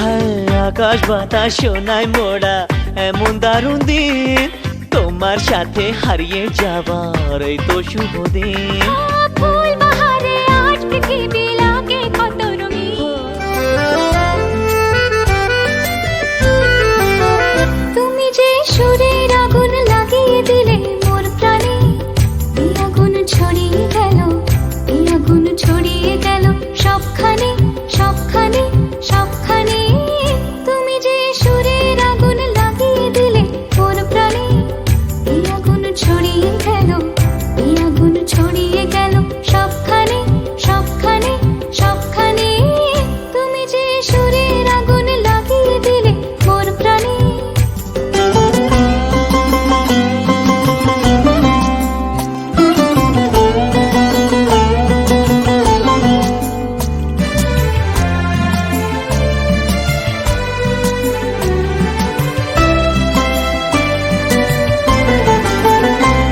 হায় আকাশ বাতাস সোনায় মোড়া এমন দারুণ দিন, তোমার সাথে হারিয়ে যাবার এই তো শুভ দিন। ফুল বাহারে আজ পৃথিবী লাগে কত রঙিন, তুমি যে সুরের আগুন লাগিয়ে দিলে মোর প্রাণে, এই আগুন ছড়িয়ে গেল, এই আগুন ছড়িয়ে গেল সবখানে সবখানে সবখানে। তুমি যে সুরের আগুন লাগিয়ে দিলে মোর প্রাণে, এই আগুন ছড়িয়ে গেল, এই আগুন ছড়িয়ে গেল সবখানে সবখানে সবখানে। তুমি যে সুরের আগুন লাগিয়ে দিলে মোর প্রাণে।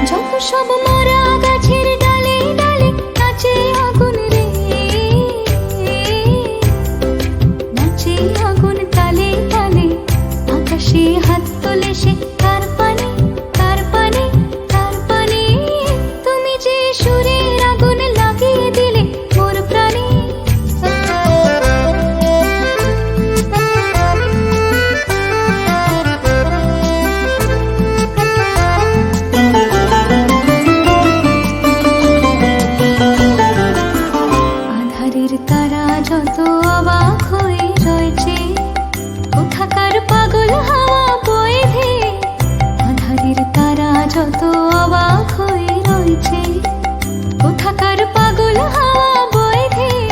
যত সব মরা গাছের ডালে ডালে নাচে আগুন রে, নাচে আগুন তালে তালে, আকাশে হাত তোলে সে কার পানে কার পানে কার পানে। তুমি যে সুরের আগুন লাগিয়ে দিলে মোর প্রাণে। আধারের তারা যত অবাক হয়ে রয়েছে, কোথাকার পাগল হাওয়া বয়ে ধেয়ে। আধারের তারা যত অবাক হয়ে রয়েছে, কোথাকার পাগল হাওয়া বয়ে ধেয়ে।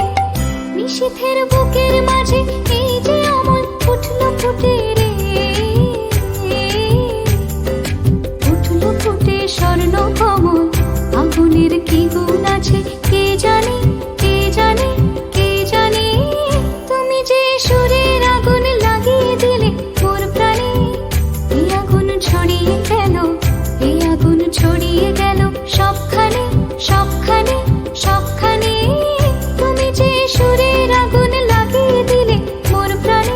নিশীথের বুকের মাঝে এই যে অমল উঠলো ফুটে রে, উঠলো ফুটে স্বর্ণ কমল। আগুনের কি গুণ আছে কে জানে কে জানে কে জানে। তুমি যে সুরের আগুন লাগিয়ে দিলে মোর প্রাণে, এই আগুন ছড়িয়ে গেল, এই আগুন ছড়িয়ে গেল সবখানে সবখানে সবখানে। তুমি যে সুরের আগুন লাগিয়ে দিলে মোর প্রাণে।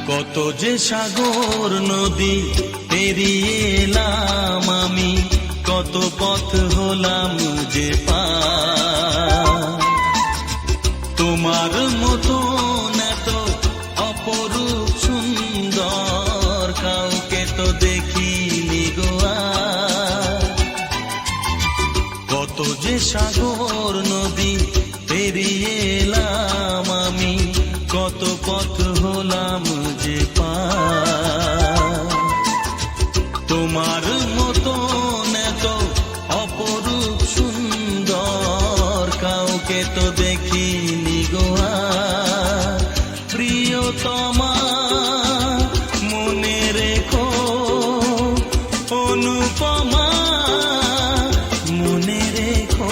কত যে সাগর নদী পেরিয়ে এলাম আমি, কত পথ হলাম যে পার। তোমার মতন এত অপরূপ সুন্দর কাউকে তো দেখিনি গো আর। কত যে সাগর নদী পেরিয়ে এলাম আমি, কত পথ হলাম যে পার। তোমার মতন এত অপরূপ সুন্দর কাউকে তো দেখিনি গো আর। প্রিয়তমা মনে রেখো, অনুপমা মনে রেখো।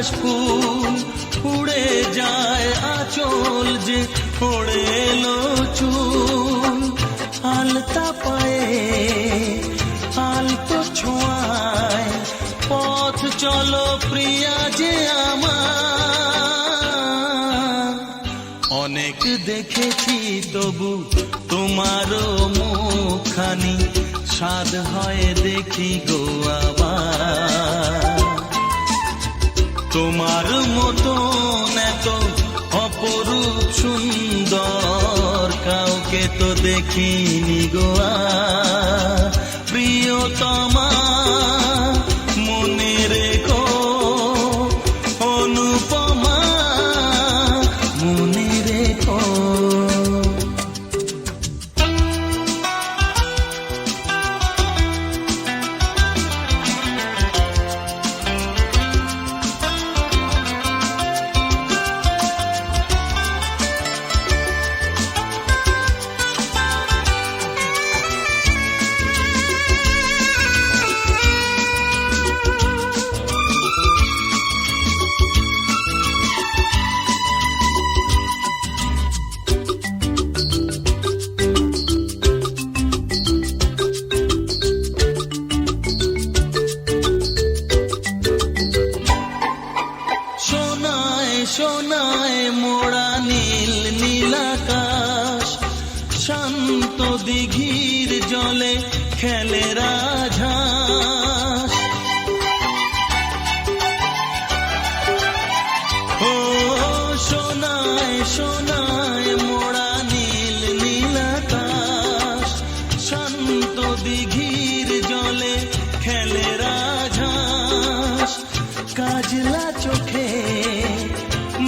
কাশ ফুল উড়ে যায় আঁচল যে ওড়ে এলো চুল আলতা পায়ে আলতো ছোঁয়ায় পথ চলো প্রিয়া যে আমার অনেক দেখেছি তবু তোমারও মুখখানি স্বাদ হয় দেখি গো আবার তোমার মতন এত অপরূপ সুন্দর কাউকে তো দেখিনি গো আর প্রিয়তমা মনে রেখো অনুপমা মনে রেখো সোনায় মোড়া নীল নীলাকাশ শান্ত দিঘির জলে খেলে রাজহাঁস ও সোনায় সোনায় মোড়া নীল নীলাকাশ শান্ত দিঘির জলে খেলে রাজহাঁস কাজলা চোখে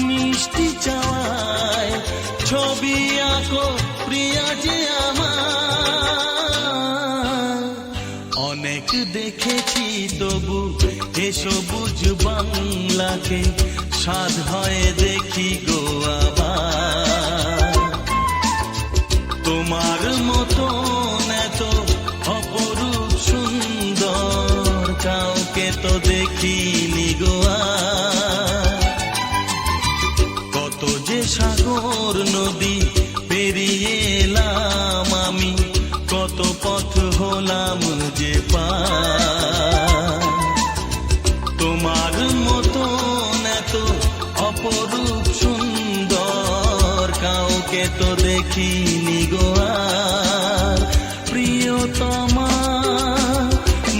মিষ্টি চাওয়ায় ছবি আঁকো প্রিয়া যে আমার অনেক দেখেছি তবু এ সবুজ বাংলাকে স্বাদ হয় দেখি গো আবার তোমার মতন এত অপরূপ সুন্দর কাউকে তো দেখিনি গো আর কত যে সাগর নদী পেরিয়ে এলাম আমি কত পথ হলাম যে পার তোমার মতন এত অপরূপ সুন্দর কাউকে তো দেখিনি গো আর প্রিয়তমা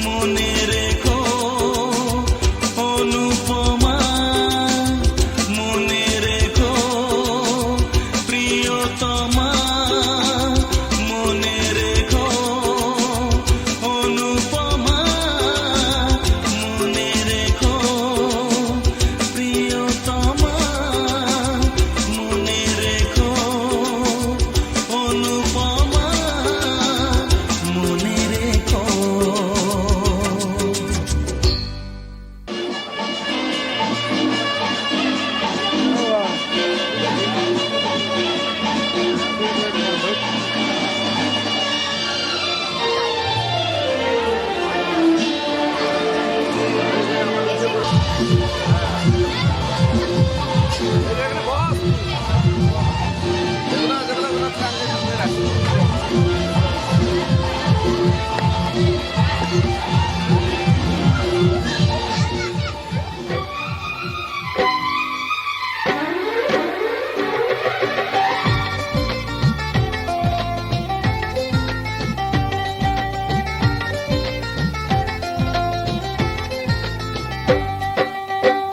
মনে রেখো অনুপমা মনে রেখো প্রিয়তমা মনে রেখো অনুপমা মনে রেখো প্রিয়তমা মনে রেখো অনুপমা মনে রেখো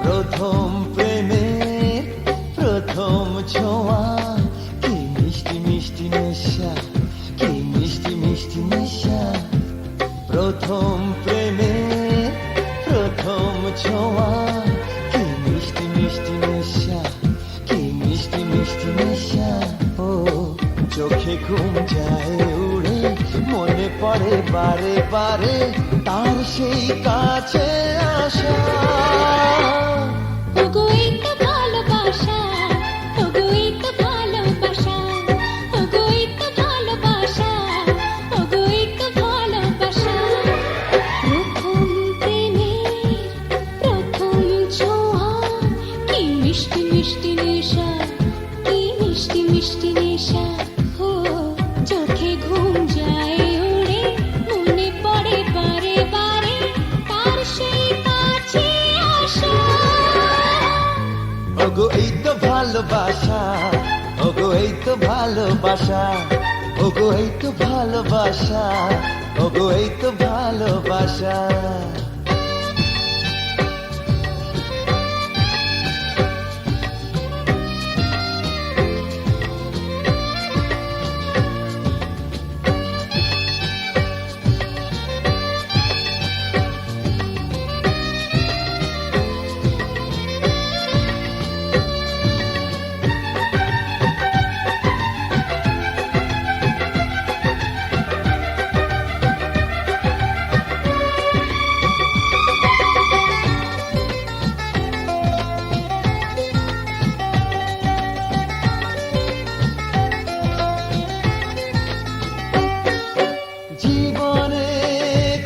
প্রথম প্রেমের প্রথম ছোঁয়া কি মিষ্টি মিষ্টি নেশা কি মিষ্টি মিষ্টি নেশা প্রথম প্রেমের প্রথম ছোঁয়া কি মিষ্টি মিষ্টি নেশা কি মিষ্টি মিষ্টি নেশা ও চোখে ঘুম যায় উড়ে মনে পড়ে বারে বারে তার সেই কাছে আসা ওগো এই তো ভালোবাসা ওগো এই তো ভালোবাসা ওগো এই তো ভালোবাসা ওগো এই তো ভালোবাসা প্রথম প্রেমের প্রথম ছোঁয়া ওগো এই তো ভালোবাসা, ওগো এই তো ভালোবাসা, ওগো এই তো ভালোবাসা, ওগো এই তো ভালোবাসা। জীবনে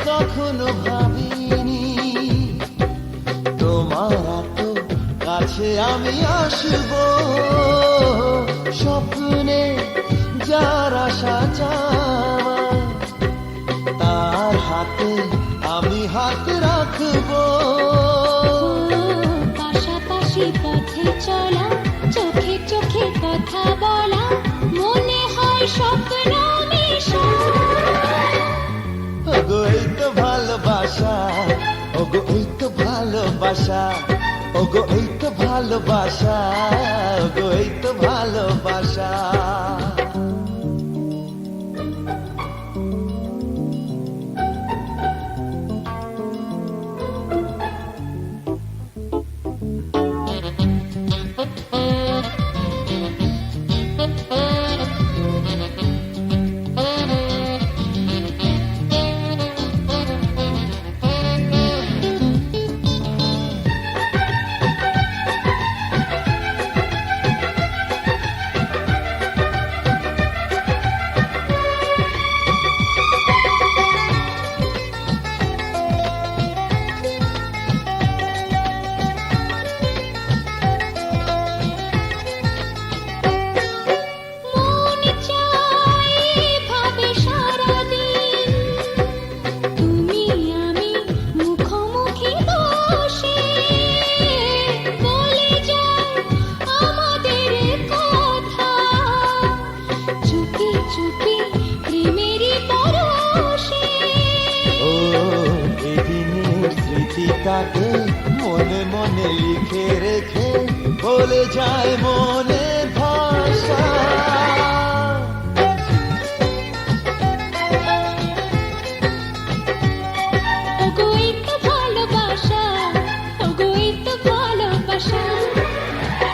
কখনো ভাবিনি তোমার এত কাছে আমি আসব, স্বপ্নে যার আশা চাওয়া তার হাতে আমি হাত রাখবো। পাশাপাশি পথে চলা, চোখে চোখে কথা বলা, মনে হয় স্বপ্ন মেশা। ওগো এই তো ভালোবাসা, ওগো এই তো ভালোবাসা, ওগো এই তো ভালোবাসা, ওগো এই তো ভালোবাসা। মন চায় ভাবে সারাদিন, তুমি আমি মুখোমুখি বসে বলে যায় আমাদের কথা, চুপি চুপি প্রেমেরই পরশে। ও এদিনের স্মৃতিটাকে মনে মনে লিখে রেখে বলে যায় মনে ভাষা। ওগো এই তো ভালোবাসা, ওগো এই তো ভালোবাসা।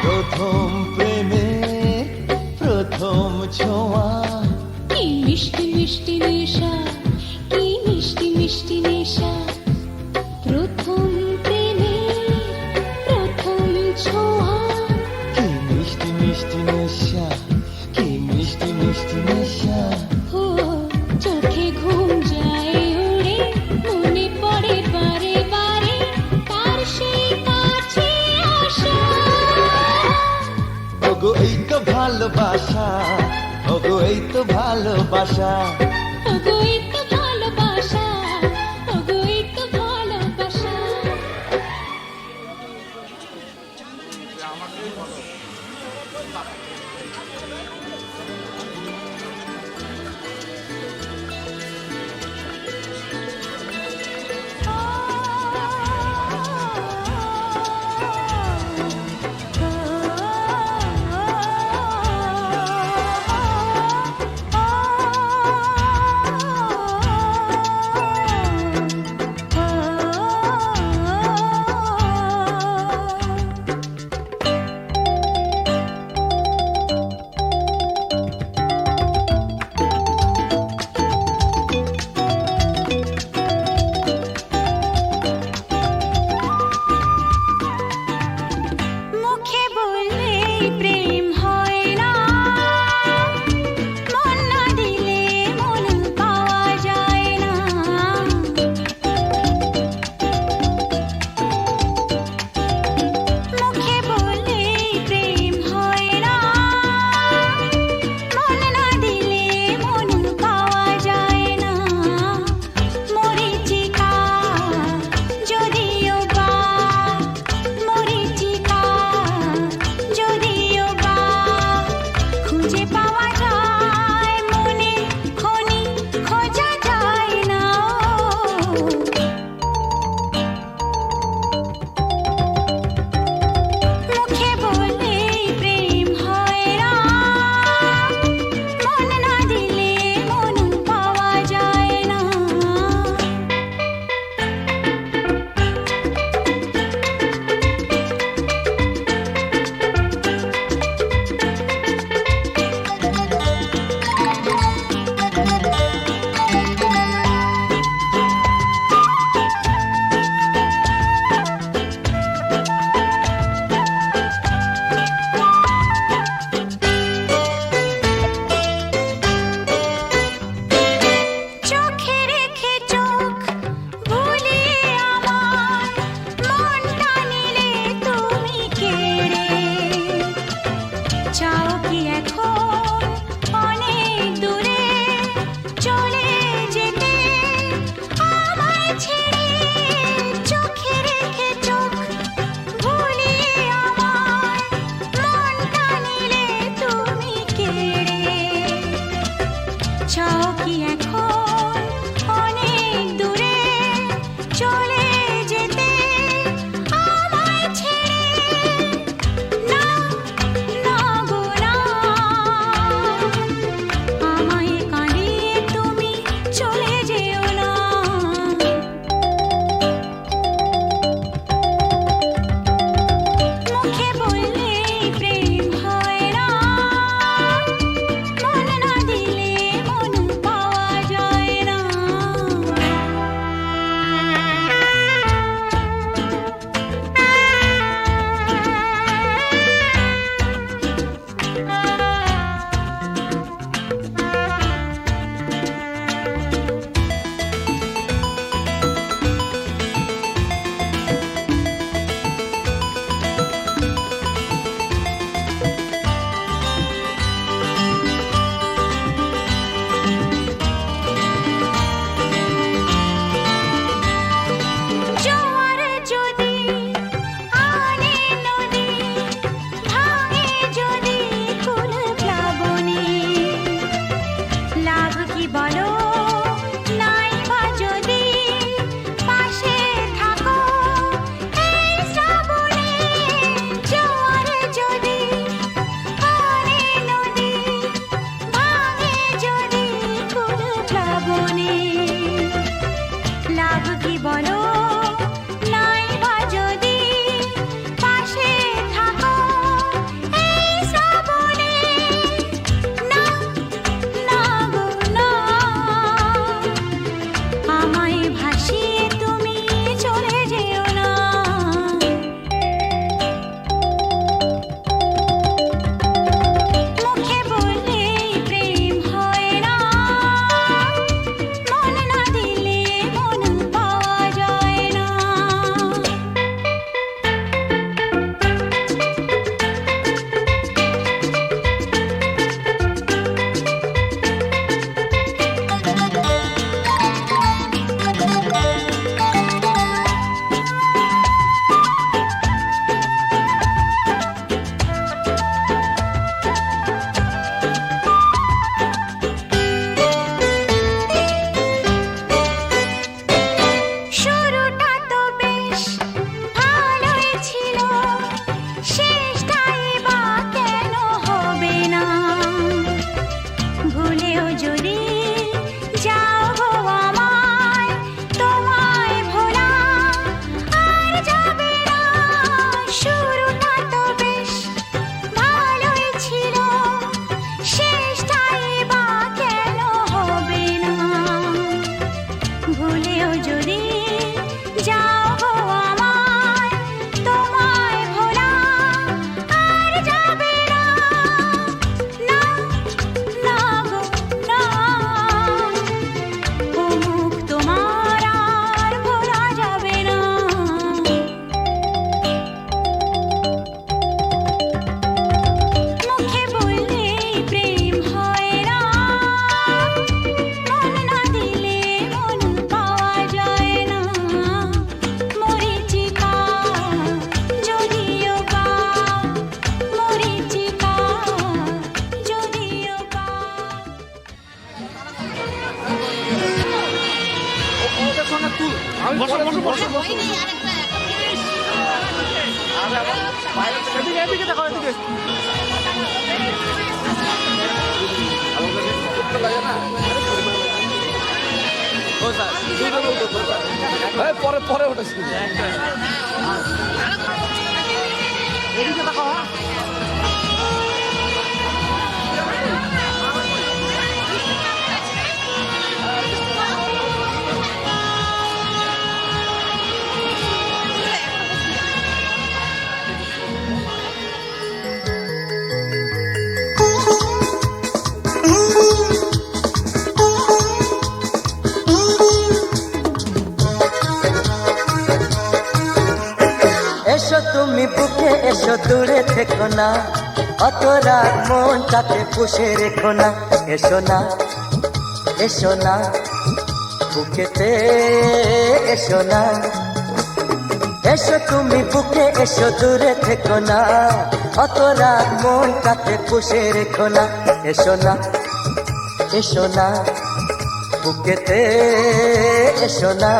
প্রথম প্রেমে প্রথম ছোঁয়া, কি মিষ্টি মিষ্টি নেশা, কি মিষ্টি মিষ্টি নেশা। প্রথম প্রেমে প্রথম ছোঁয়া, কি মিষ্টি মিষ্টি নেশা, কি মিষ্টি মিষ্টি নেশা। ও চোখে ঘুম যায় উড়ে, মনে পড়ে বারে বারে তার সেই কাছে আসা। ওগো এই তো ভালোবাসা, ওগো এই তো ভালোবাসা, ওগো এই তো ভালোবাসা, ওগো এই তো ভালোবাসা। এদিকে দেখো এদিকে পরে পরে ওঠেছি এদিকে দেখো এসো তুমি বুকে এসো দূরে থেকো না, অত রাগ মনটাতে পুষে রেখো না। এসো না এসো না বুকেতে এসো না, এসো তুমি বুকে এসো দূরে থেকো না, অত রাগ মনটাতে পুষে রেখো না। এসো না এসো না বুকেতে এসো না।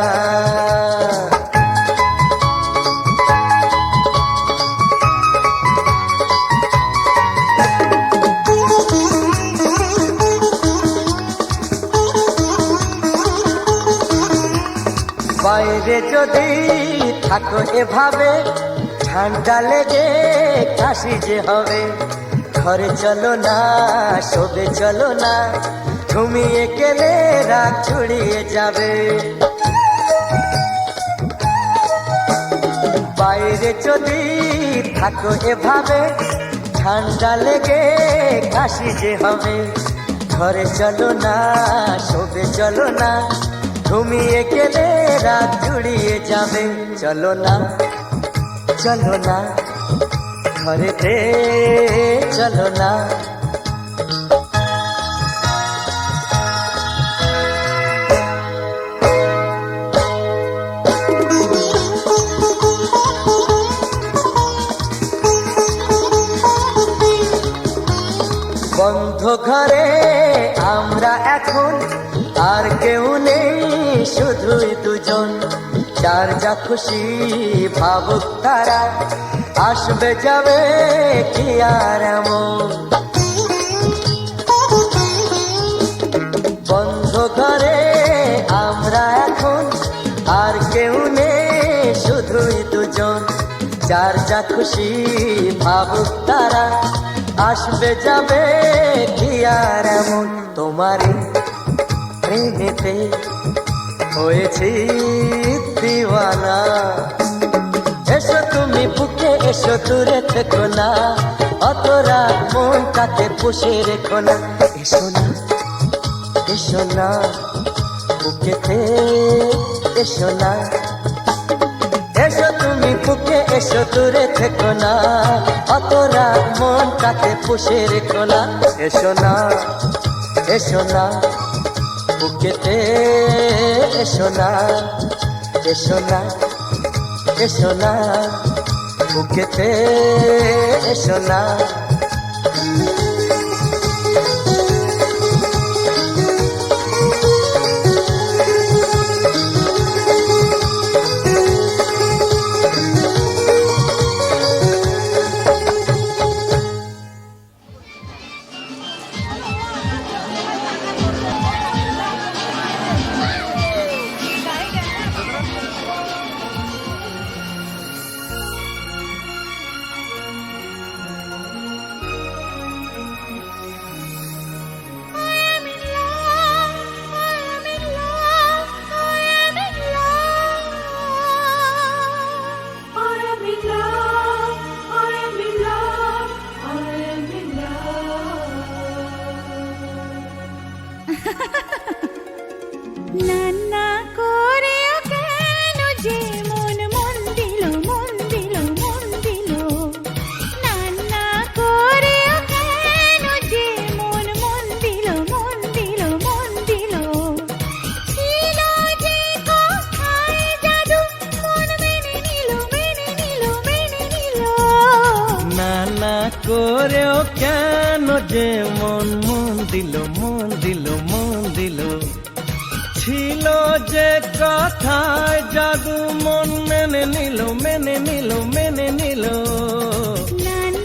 বাইরে যদি থাকো এভাবে ঠান্ডা লেগে কাশি যে হবে, ঘরে চলো না শোবে চলো না, ঘুমিয়ে গেলে রাত ছুড়িয়ে যাবে। বাইরে যদি থাকো এভাবে ঠান্ডা লেগে কাশি যে হবে, ঘরে চলো না শোবে চলো না, ঘুমিয়ে গেলে রাত জুড়িয়ে যাবে। চলো না চলো না ঘরেতে চলো না। বন্ধ ঘরে আমরা এখন, আর কেউ নেই শুধুই দুজন, যার যা খুশি ভাবুক তারা, আসবে যাবে কি আর এমন। বন্ধ ঘরে আমরা এখন, আর কেউ নেই শুধুই দুজন, যার যা খুশি ভাবুক তারা, আসবে যাবে কি আর এমন। তোমারই প্রেমেতে হয়েছি দিওয়ানা, এসো তুমি বুকে এসো দূরে থেকো না, অত রাগ মনটাতে পুষে রেখো না। এসো না এসো না বুকেতে এসো না, এসো তুমি বুকে এসো দূরে থেকো না, অত রাগ মনটাতে পুষে রেখো না। এসো না এসো না বুকেতে এসো না, এসো না এসো না বুকেতে এসো না। নান্না করেও কেন যে মন মন দিল মন দিল মন দিল, নান্না করেও কেন যে মন মন দিল মন দিল মন দিল, ছিল যে কোথায় জাদু মন মেনে নিল মেনে নিল মেনে নিল। না না করেও কেন যে মন মন দিল মন দিল মন দিল, ছিল যে কথায় জাদু মন মেনে নিল মেনে নিল মেনে নিল। নান্না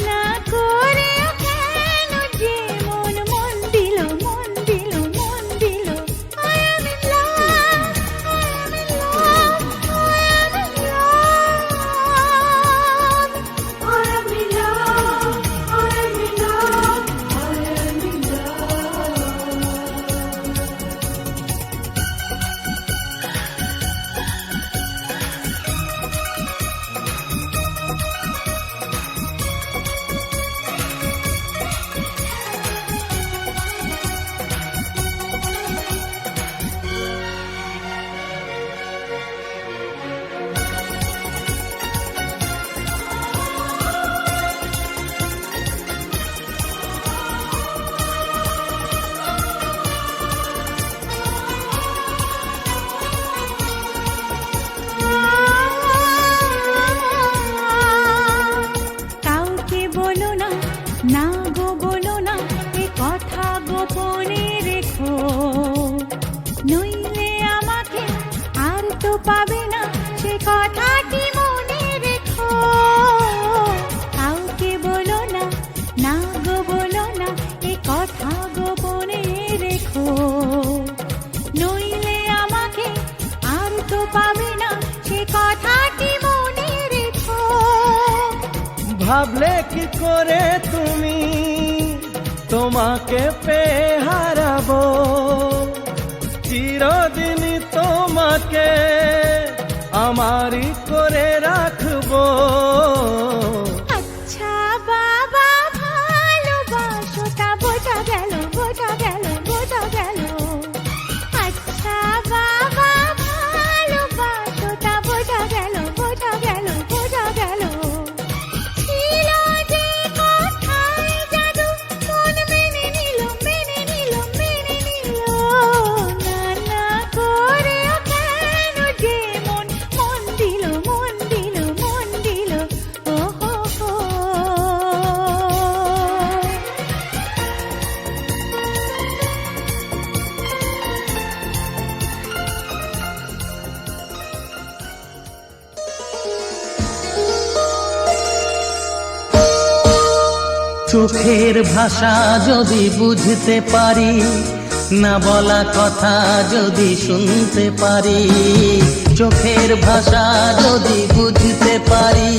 ভাবলে কি করে তুমি তোমাকে পেয়ে হারাবো, চিরদিন তোমাকে আমারই করে রাখবো। আচ্ছা বাবা ভালোবাসো তা বোঝা গেল বোঝা গেল বোঝা গেল। আচ্ছা বাবা ভালোবাসো তা বোঝা গেল বোঝা গেল বোঝা গেল। ছিল যে কথায় জাদু মন মেনে নিল মেনে নিল মেনে নিল। না না করেও কেন যে মন মন দিল মন দিল মন দিল। ও হো হো। চোখের ভাষা যদি বুঝতে পারি, না বলা কথা যদি শুনতে পারি। চোখের ভাষা যদি বুঝতে পারি,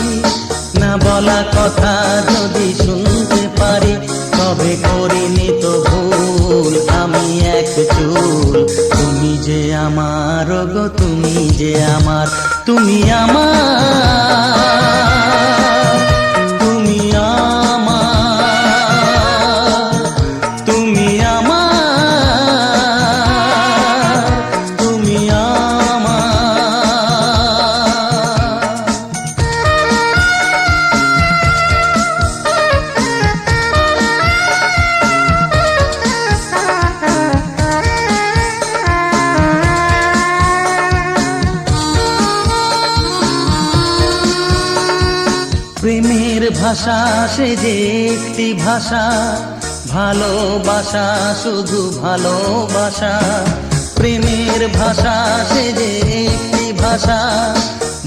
না বলা কথা যদি শুনতে পারি, তবে করিনি তো ভুল আমি এক চুল। তুমি যে আমার গো তুমি যে আমার, তুমি আমার, তুমি আমার, তুমি আমার, তুমি আমার। প্রেমের ভাষা সে যে একটি ভাষা, ভালোবাসা শুধু ভালোবাসা। প্রেমের ভাষা সে যে একটি ভাষা,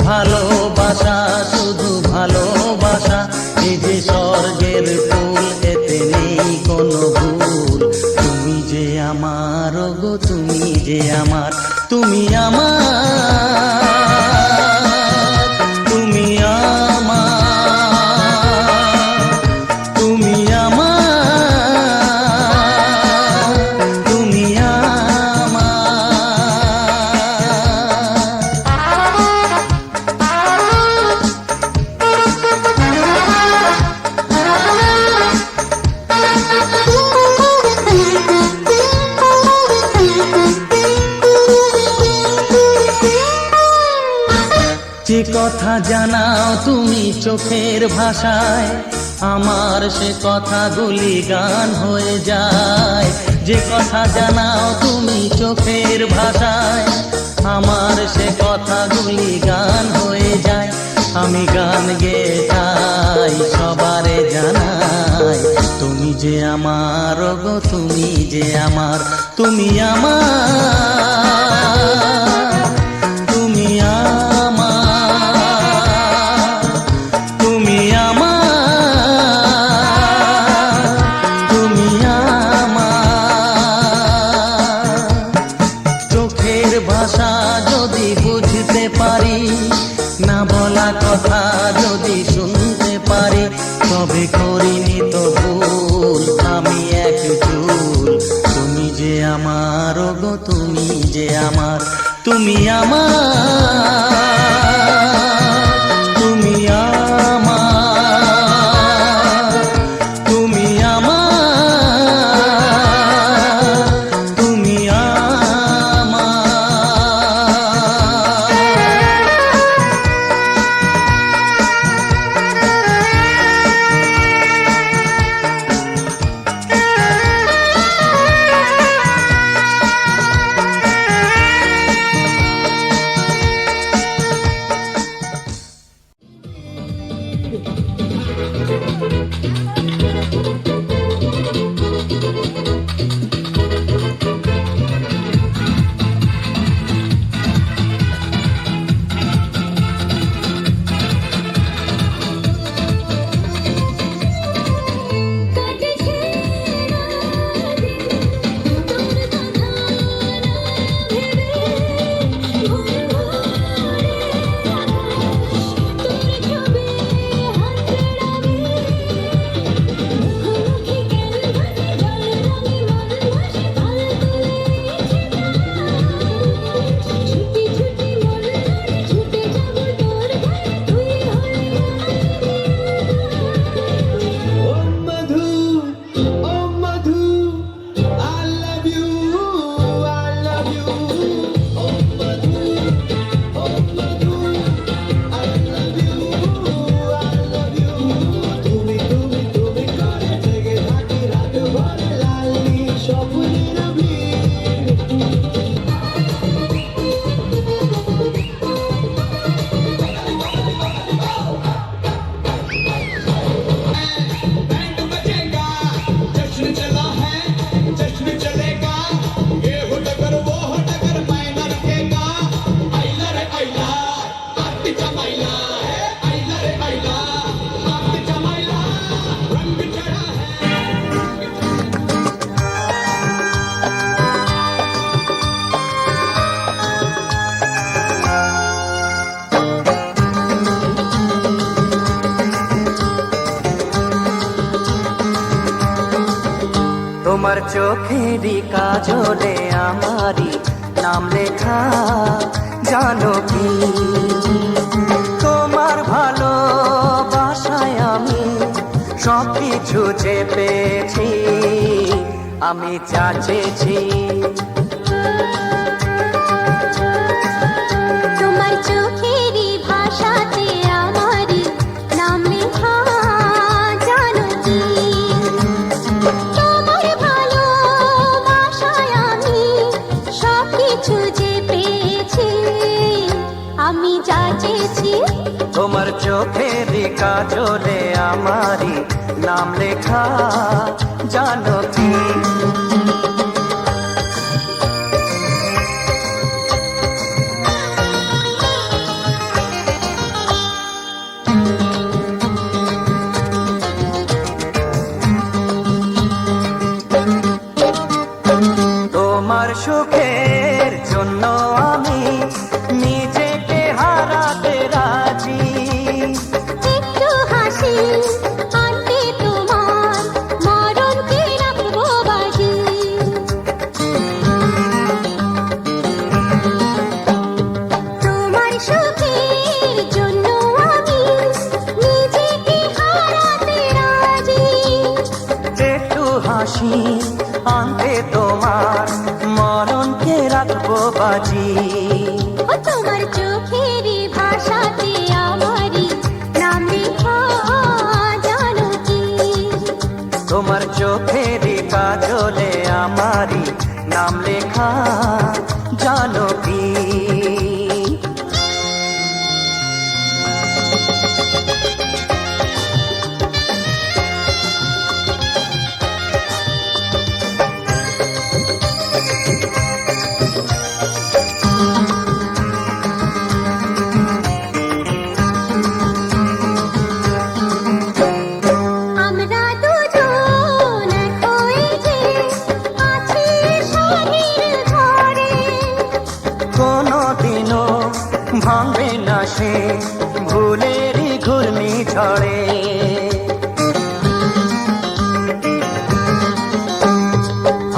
ভালোবাসা শুধু ভালোবাসা। এই যে স্বর্গের ফুল এতে নেই কোনো ভুল। তুমি যে আমার গো তুমি যে আমার, তুমি আমার, তুমি আমার, তুমি আমার, তুমি যে কথা জানাও তুমি চোখের ভাষায়, আমার সে কথাগুলি গান হয়ে যায়। যে কথা জানাও তুমি চোখের ভাষায়, আমার সে কথাগুলি গান হয়ে যায়। আমি গান গেয়ে চাই সবারে জানাই, তুমি যে আমার গো তুমি যে আমার, তুমি আমার, তুমি আমার, তুমি আমার, তুমি আমার। চোখের ভাষা যদি বুঝতে পারি, না বলা কথা যদি শুনতে পারি, তবে করিনি তো ভুল আমি এক চুল। তুমি যে আমার গো তুমি যে আমার, তুমি আমার, তুমি আমার, তুমি আমার, তুমি আমার। তোমার চোখেরই কাজলে আমারই নাম লেখা, জানো কি তোমার ভালোবাসায় আমি সব কিছু যে পেয়েছি, আমি যা চেয়েছি। তোমার চোখেরই ভাষাতে আমারই নাম লেখা, জানো কি তোমার ভালোবাসায় আমি সব কিছু যে পেয়েছি, আমি যা চেয়েছি। তোমার চোখেরই কাজলে আমারই নাম লেখা, জানো কি তোমার সুখের জন্য আমি নিজেকে হারাতে রাজি। একটু হাসি আনতে তোমার মরণকে রাখবো বাজি। তোমার সুখের জন্য আমি নিজেকে হারাতে রাজি। একটু হাসি আনতে তোমার মরণকে রাখবো বাজি। ও তোমার চোখেরই ভাষাতে আমারই নাম লেখা, জানো কি তোমার চোখেরই কাজলে আমারই নাম লেখা, জানো কি আমরা দুজন এক হয়ে যে আছি স্বাধীন ঘরে। কোনোদিনও ভাঙবে না সে ভুলেরই ঘূর্ণি ঝড়ে।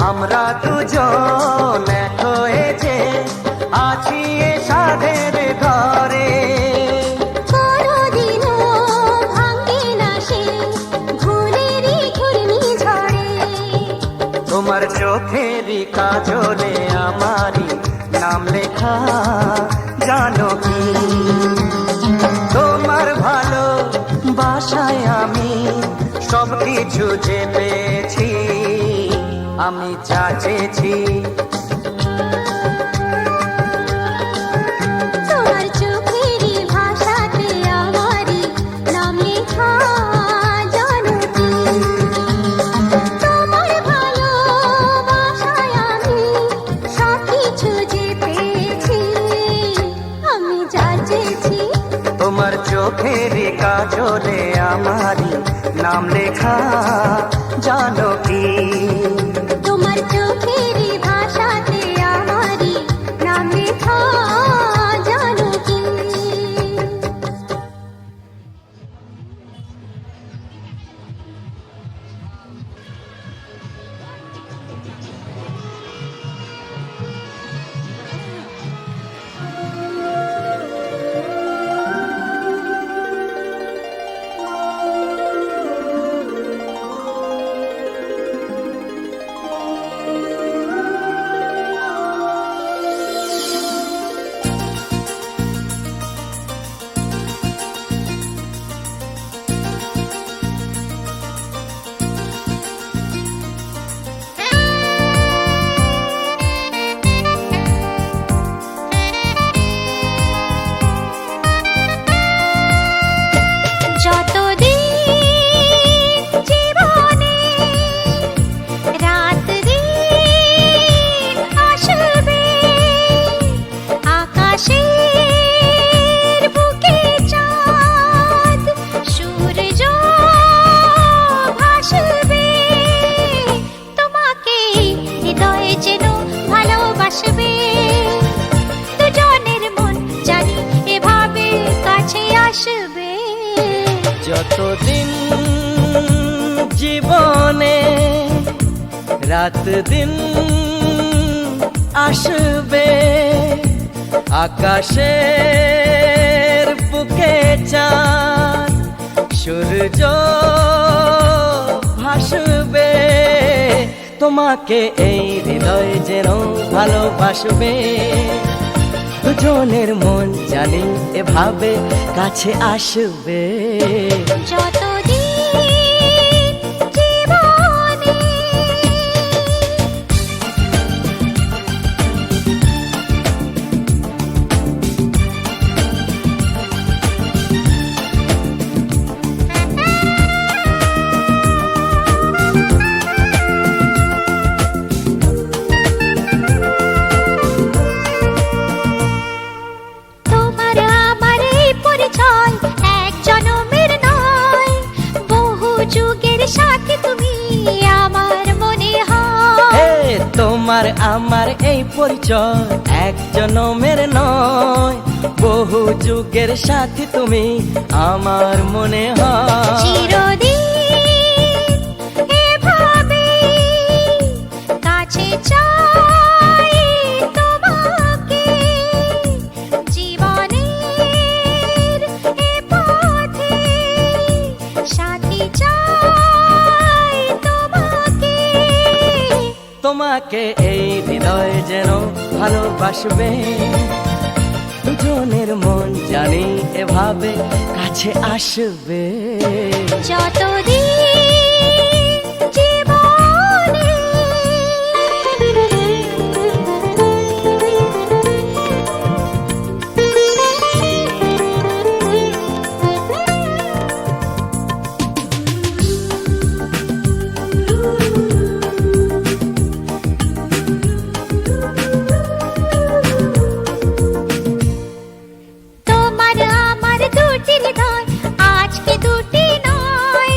আমরা দুজন এক হয়ে যে আছি এ সাধের ঘরে। কোনোদিনও ভাঙবে না সে ভুলেরই ঘূর্ণিঝড়ে। তোমার চোখেরই কাজলে আমারই নাম লেখা, জানো কি তোমার ভালোবাসায় আমি সব কিছু যে পেয়েছি, আমি যা চেয়েছি। তোমার চোখেরই ভাষাতে আমারই নাম লেখা, জানো কি তোমার ভালোবাসায় আমি সব কিছু যে পেয়েছি, আমি যা চেয়েছি। তোমার চোখেরই কাজলে আমারই নাম লেখা, জানো কি তোমার চোখেরই ভাষাতে আমারই নাম লেখা, জানো কি যতদিন জীবনে রাত দিন আসবে, আকাশের বুকে চাঁদ সূর্য ভাসবে, তোমাকে এই হৃদয় যেন ভালোবাসবে। দুজনের মন জানি এভাবে কাছে আসবে। যতদিন জীবনে তোমার আমার এই পরিচয় এক জনমের নয়, বহু যুগের সাথে তুমি আমার মনে হয়। হে, তোমার আমার এই পরিচয় এক জনমের নয়, বহু যুগের সাথী তুমি আমার মনে হয়। চিরদিন এভাবে কাছে চাই তোমাকে, জীবনের এ পথে সাথী চাই তোমাকে। তোমাকে এই হৃদয় যেন ভালোবাসবে। দুজনের মন জানি এভাবে কাছে আসবে। যতদিন জীবনে তোমার আমার দুটি হৃদয় আজকে দুটি নয়,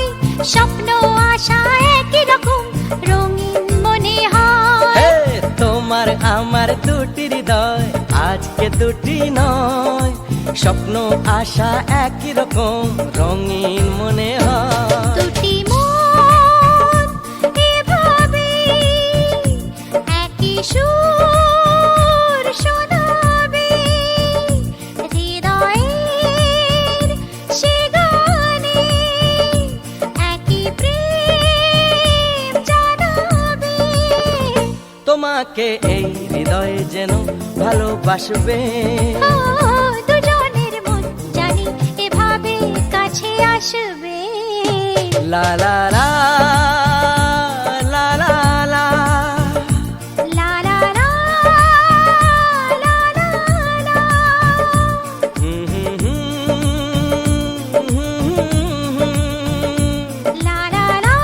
স্বপ্ন আশা একই রকম রঙিন মনে হয়। হে, তোমার আমার দুটি হৃদয় আজকে দুটি নয়, স্বপ্ন আশা একই রকম রঙিন মনে হয়। দুটি মন এভাবে একই সুর শোনাবে, হৃদয়ের সে গানে একই প্রেম জানাবে। তোমাকে এই হৃদয় যেন ভালোবাসবে। ও, দুজনের মন জানি এভাবে কাছে আসবে। লা লা লা লা লা লা। লা লা লা লা লা লা। হুম হুম হুম হুম হুম হুম। La la la la.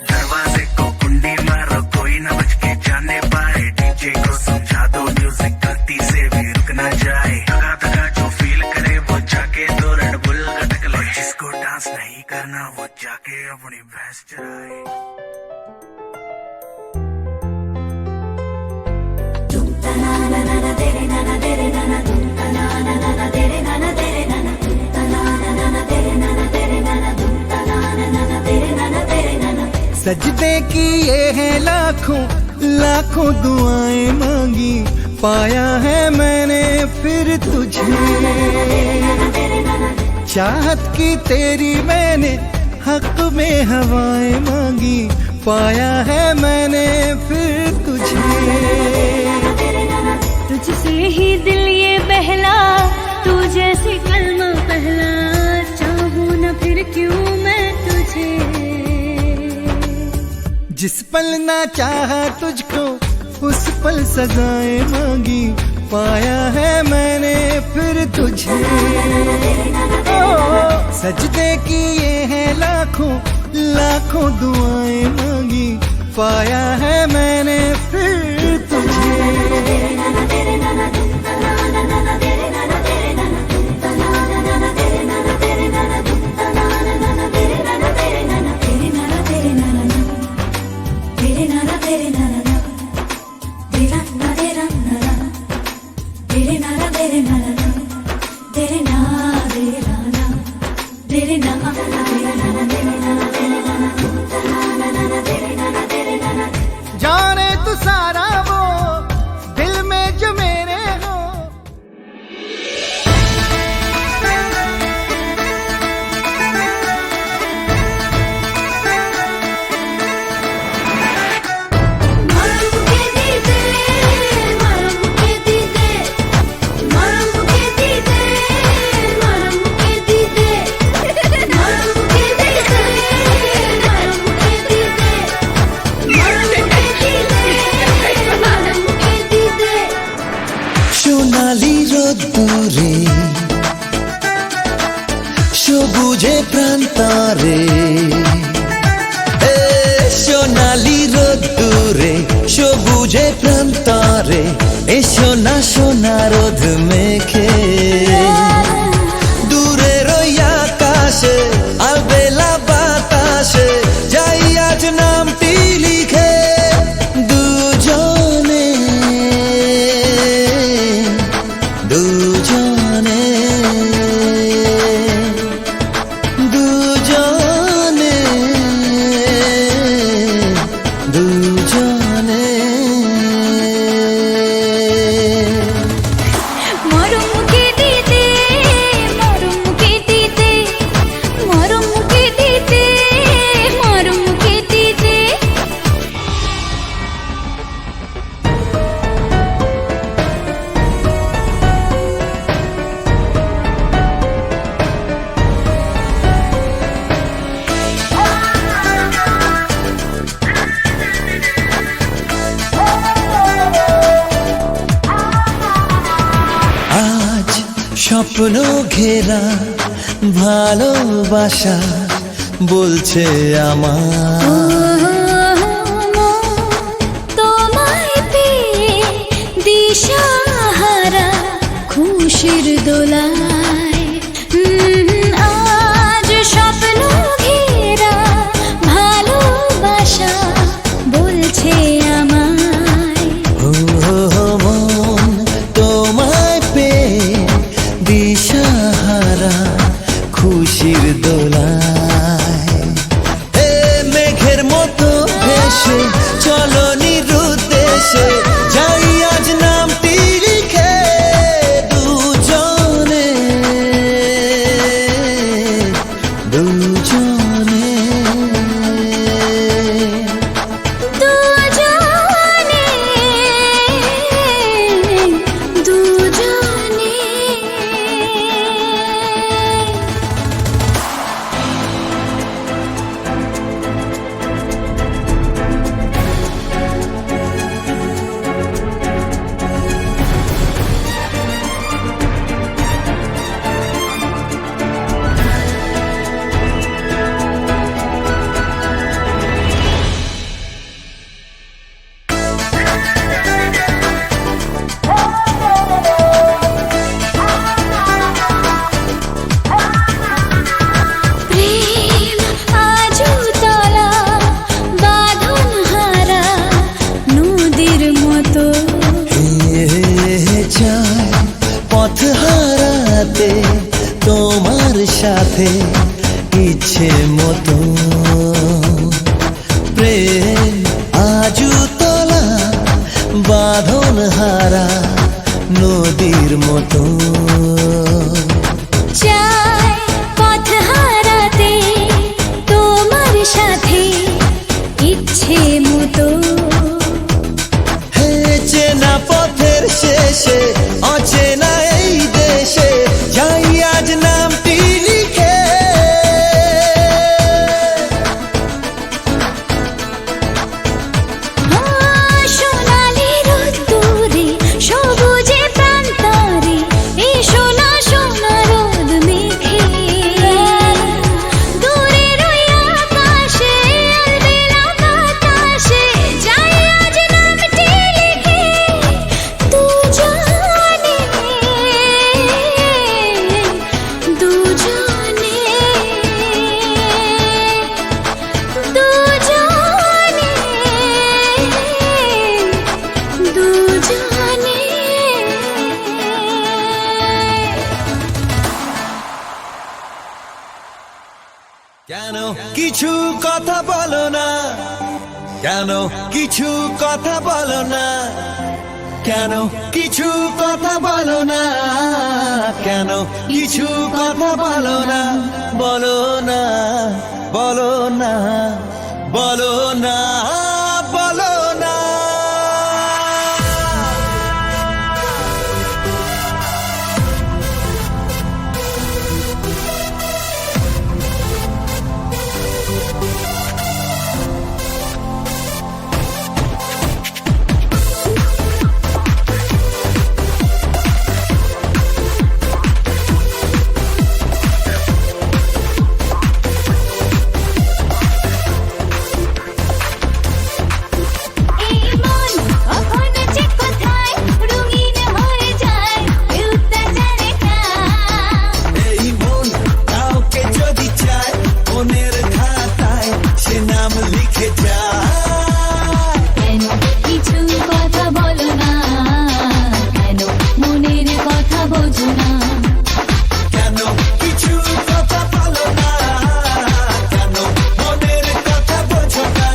दरवाजे को कुंडी मारो कोई न बच के जाने पाए, डीजे को समझा दो म्यूजिक गलती से भी रुक ना जाए, दगा दगा जो फील करे वो जाके दो रेड बुल गटक ले, जिसको डांस नहीं करना वो जाके अपनी भैंस चराए। सजदे की ये है लाखों लाखों दुआएं मांगी, पाया है मैंने फिर तुझे। चाहत की तेरी मैंने हक में हवाएं मांगी, पाया है मैंने फिर तुझे। तुझसे ही दिल ये बहला, तू जैसे कलमा पहला, चाहूं न फिर क्यों मैं तुझे। जिस पल ना चाहा तुझको उस पल सजाएं मांगी, पाया है मैंने फिर तुझे। ओ, सजदे की ये है लाखों लाखों दुआएं मांगी, पाया है मैंने फिर तुझे। जाने तू सारा वो दिल में जो मेरे हो। সোনালি রোদ্দুরে সবুজে প্রান্তরে, সোনালি রোদ্দুরে সবুজে প্রান্তরে, এ সোনা সোনা রোদ মেখে দূরের ওই আকাশে আলবেলা বাতাসে যাই আজ নামটি লিখে দুজনে দুজনে দুজনে দুজনে। মরম মুখে দিতে, মরম মুখে দিতে, মরম মুখে দিতে, মরম মুখে দিতে। আজ স্বপ্ন ঘেরা ভালোবাসা বলছে আমার, তোমায় পেয়ে দিশাহারা খুশির দোলায়। আজ স্বপ্ন ঘেরা ভালোবাসা বলছে আমায়। ও মন তোমায় পেয়ে দিশাহারা খুশির দোলায়। হে মেঘের মতো ভেসে চলো নিরুদ্দেশে যাই আজ নামটি লিখে দুজনে দুজনে। দুজনে দুজনে। প্রেম আজও তলা বাঁধন হারা নদীর মতো। চাই পথ হারাতে তোমার সাথে ইচ্ছে মতো, প্রেম আজু তলা বাঁধন হারা নদীর মতো। চাই পথ হারাতে তোমার সাথে ইচ্ছে মতো। হে চেনা পথের শেষে অচেনা এই দেশে যাই আজ নামটি লিখে সোনালি রোদ্দুরে সবুজে প্রান্তরে, এ সোনা কেন কিছু কথা বলো না, কেন কিছু কথা বলো না, কেন কিছু কথা বলো না, কেন কিছু কথা বলো না, বলো না, বলো না, বলো না, বলো না। এই মন কখন যে কোথায় রঙিন হয়ে যায় কেউ তা জানে না। এই মন কাউকে যদি চায় মনের খাতায় সে নাম লিখে যায়। কেন কিছু কথা বলো না, কেন মনের কথা বোঝো না। কেন কিছু কথা বলো না, কেন মনের কথা বোঝো না,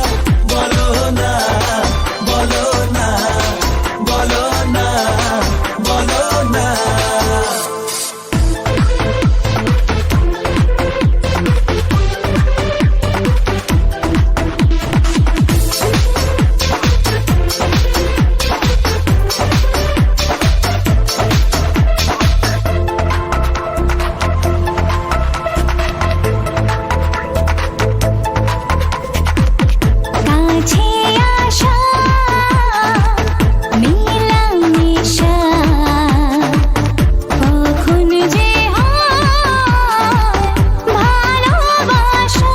বলো না, বলো না, বলো না, বলো না। কাছে আসা মেলামেশা কখন যে হয় ভালোবাসা।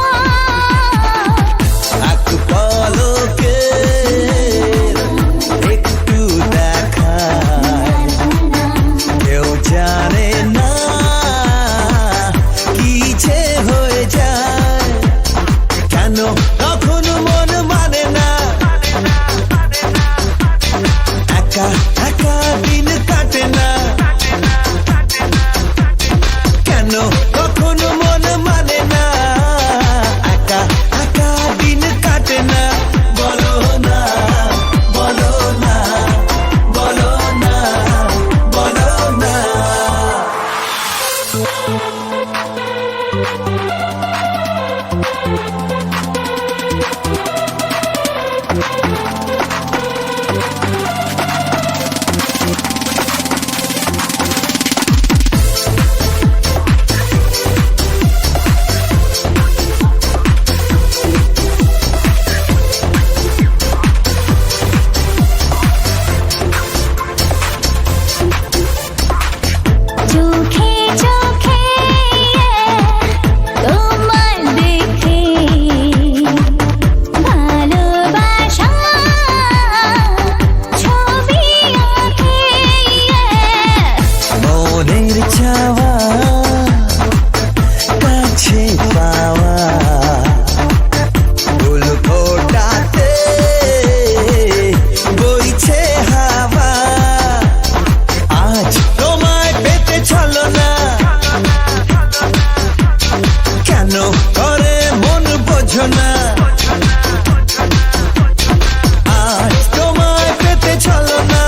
এক পলকে একটু দেখায় কেউ জানে না কি যে হয়ে যায়। কেন তখন মন মানে না, একা একা দিন কাটে না। কেন তখন মন মানে না, একা একা দিন কাটে না। বলো না, বলো না, বলো না, বলো না। চোখে চোখে তোমার দেখে ভালোবাসা ছবি আঁকে। মনের চাওয়া কাছে পাওয়া ফুল ফোটাতে বইছে হাওয়া। আজ তোমায় পেতে চলো না, কেন করে মন বোঝো না। আজ তোমায় পেতে চলো না,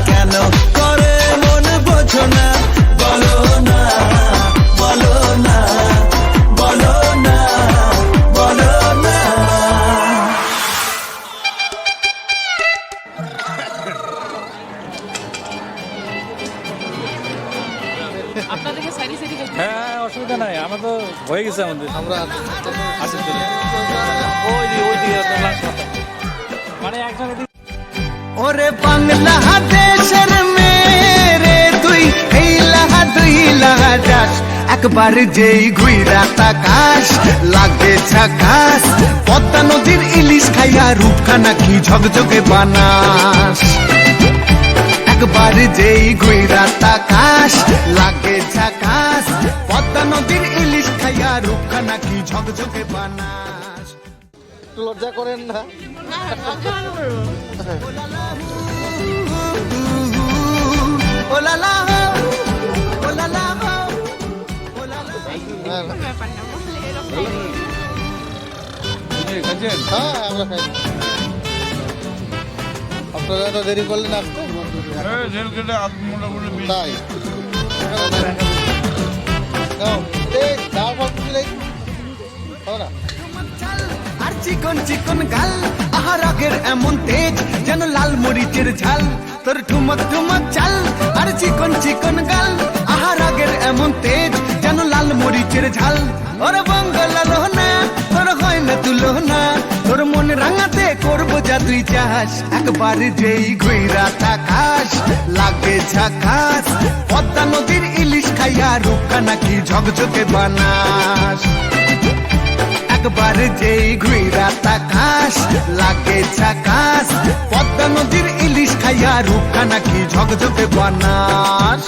কেন করে মন বোঝো না। বলো না, বলো না, বলো না, বলো না। হ্যাঁ অসুবিধা নাই, আমার তো হয়ে গেছে আমাদের। আমরা আসেন চলে ওই দিকে last কথা। মানে একজন ওরে বাংলা দেশের মেরে তুই এই লাহা দুই লাহা যাস। একবার যেই ঘুইরা তাকাস লাগে ঝাকাস। পদ্মা নদীর ইলিশ খাইয়া রূপখানা কি ঝকঝকে বানাস। একবার যেই ঘুইরা তাকাস লাগে ঝাকাস। পদ্মা নদীর ইলিশ খাইয়া রূপখানা কি ঝকঝকে বানাস। লজ্জা করেন না। ওলালা ওলালা হ্যাঁ আমরা খাই। আপনারা এত দেরি করলেন আসতে? তাই নাও, এই দাও বাবু দিলে খাও না। আর চিকন চিকন গাল আহার আগের এমন তেজ যেন লাল মরিচের ঝাল তোর ঠুমক ঠুমক চাল আর চিকন চিকন গাল আহার আগের এমন তেজ যেন লাল মরিচের ঝাল ওর বঙ্গলাল না তোর হয় না তুলো না তোর মন রাঙাতে করবো যা তুই চাস একবার যেই ঘুইরা তাকাস লাগে ঝাকাস পদ্মা নদীর ইলিশ খাইয়া রূপকা নাকি ঝকঝকে বানাস একবার যেই ঘুইরা তাকাস লাগে ঝাকাস পদ্মা নদীর ইলিশ খাইয়া রূপকা নাকি ঝকঝকে বানাস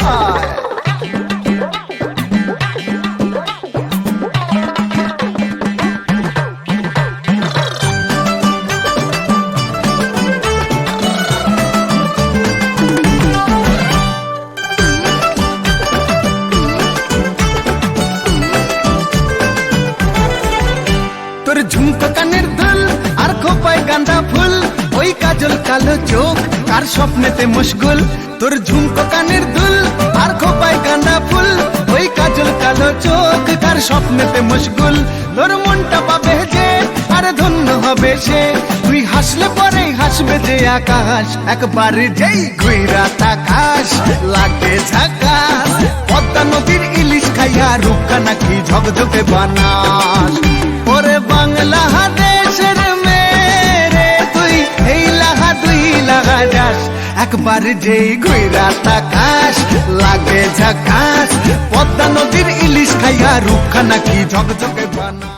তোর ঝুমকো কানের দুল আর খোপায় গাঁদা ফুল ওই কাজল কালো চোখ কার স্বপ্নেতে মুশগুল তোর ঝুমকো কানের দুল আর খোপায় গাঁদা ফুল ওই কাজল কালো চোখ কার স্বপ্নেতে মুশগুল তোর মনটা পাবে যে আর ধন্য হবে সে তুই হাসলে পরে হাসবে যে আকাশ একবার যেই ঘুইরা তাকাস লাগে ঝাকাস পদ্মা নদীর ইলিশ খাইয়া রূপকা নাকি ঝকঝকে বানাস ওরে বাংলা দেশের মেরে তুই এই লাহা দুই লাগা যাস একবার যেই ঘুইরা তাকাস লাগে ঝাকাস পদ্মা নদীর ইলিশ খাইয়া রূপকা নাকি ঝকঝকে বানাস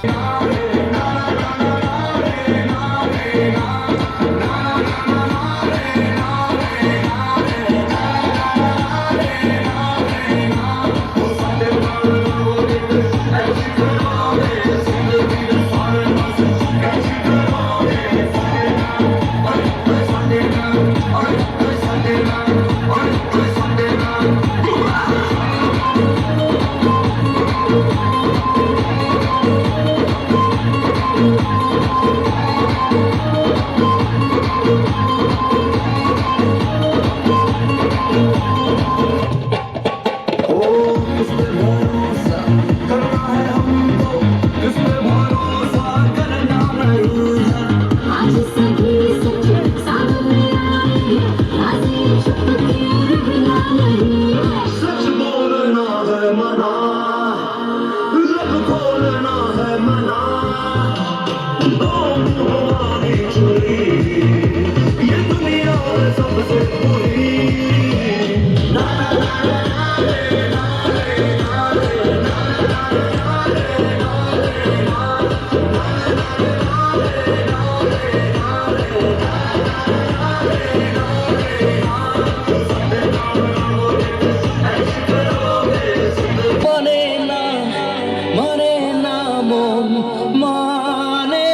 মানে না মন মানে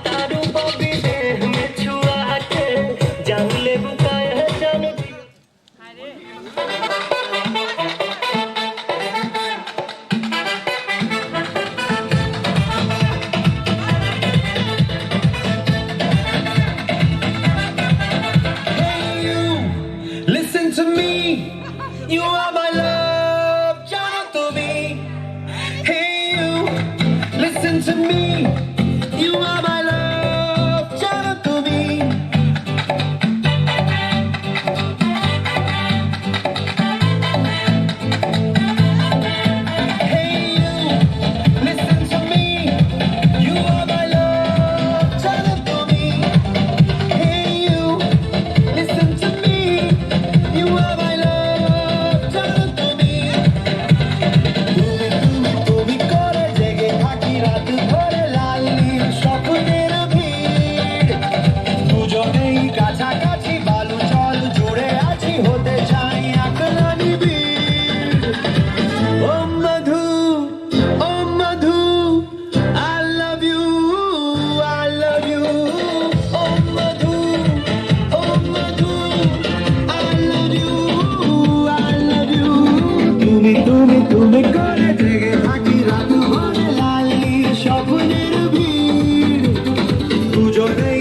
तारू बॉबी देह में छुआ के जान ले बुकाया है जान Listen to me, you are my love, jano to me. Hey you, listen to me, you are my love, jano to me. Hey you, listen to me, you are my love, jano to me. Hey you, listen to me. You are my love, জানো তুমি তুমি করে জেগে থাকি রাত ভরে লাল নীল স্বপ্নের ভিড় দুজনেই কাছাকাছি বালু জল জুড়ে আছি হতে চাই একলা নিবিড় ও মধু I love you O Madhu I love you তুমি করে জেগে থাকি রাত ভরে লাল নীল স্বপ্নের ভিড় দুজনেই